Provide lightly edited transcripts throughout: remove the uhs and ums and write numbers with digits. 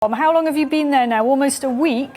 How long have you been there now? Almost a week?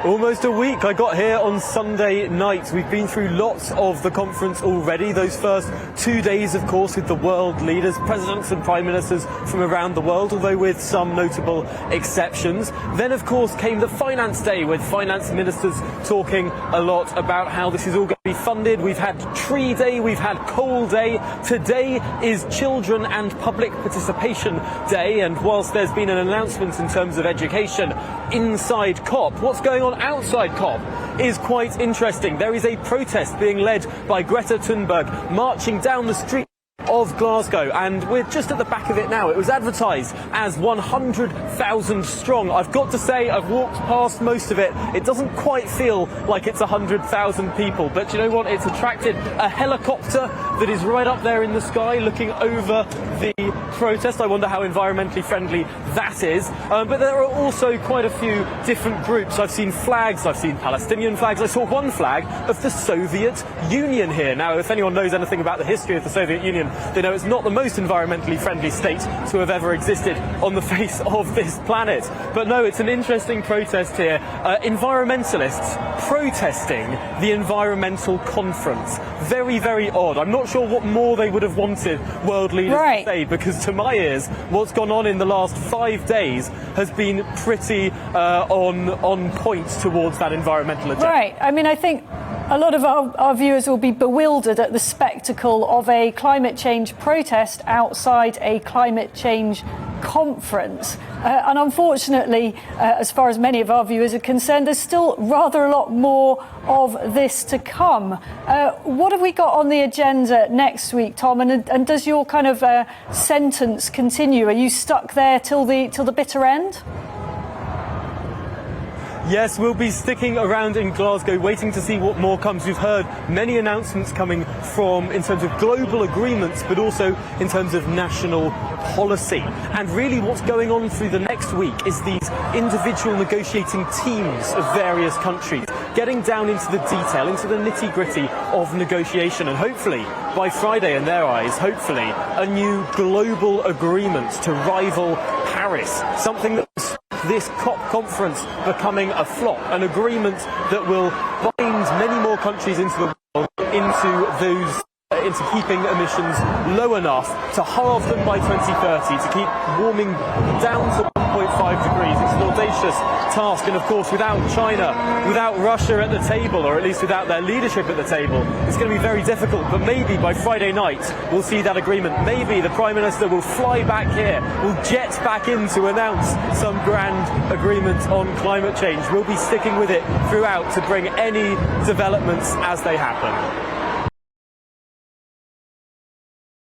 Almost a week. I got here on Sunday night. We've been through lots of the conference already. Those first 2 days, of course, with the world leaders, presidents and prime ministers from around the world, although with some notable exceptions. Then, of course, came the finance day with finance ministers talking a lot about how this is all going to be funded. We've had tree day, we've had coal day. Today is children and public participation day. And whilst there's been an announcement in terms of education inside COP, what's going on outside COP is quite interesting. There is a protest being led by Greta Thunberg marching down the street of Glasgow, and we're just at the back of it now. It was advertised as 100,000 strong. I've got to say, I've walked past most of it. It doesn't quite feel like it's 100,000 people, but you know what? It's attracted a helicopter that is right up there in the sky looking over the protest. I wonder how environmentally friendly that is. But there are also quite a few different groups. I've seen flags, I've seen Palestinian flags. I saw one flag of the Soviet Union here. Now, if anyone knows anything about the history of the Soviet Union, they know it's not the most environmentally friendly state to have ever existed on the face of this planet. But no, it's an interesting protest here. Environmentalists protesting the environmental conference. Very, very odd. I'm not sure what more they would have wanted world leaders to say, because to my ears, what's gone on in the last 5 days has been pretty on point towards that environmental agenda. Right. I mean, I think a lot of our viewers will be bewildered at the spectacle of a climate change protest outside a climate change conference. And unfortunately, as far as many of our viewers are concerned, there's still rather a lot more of this to come. What have we got on the agenda next week, Tom? And does your kind of sentence continue? Are you stuck there till the bitter end? Yes, we'll be sticking around in Glasgow, waiting to see what more comes. We've heard many announcements coming in terms of global agreements, but also in terms of national policy. And really what's going on through the next week is these individual negotiating teams of various countries, getting down into the detail, into the nitty-gritty of negotiation. And hopefully, by Friday, in their eyes, hopefully, a new global agreement to rival Paris. Something that's this COP conference becoming a flop, an agreement that will bind many more countries into the world into keeping emissions low enough to halve them by 2030, to keep warming down to 1.5 degrees. It's an audacious task, and of course without China, without Russia at the table, or at least without their leadership at the table, it's going to be very difficult. But maybe by Friday night we'll see that agreement. Maybe the Prime Minister will fly back here, will jet back in to announce some grand agreement on climate change. We'll be sticking with it throughout to bring any developments as they happen.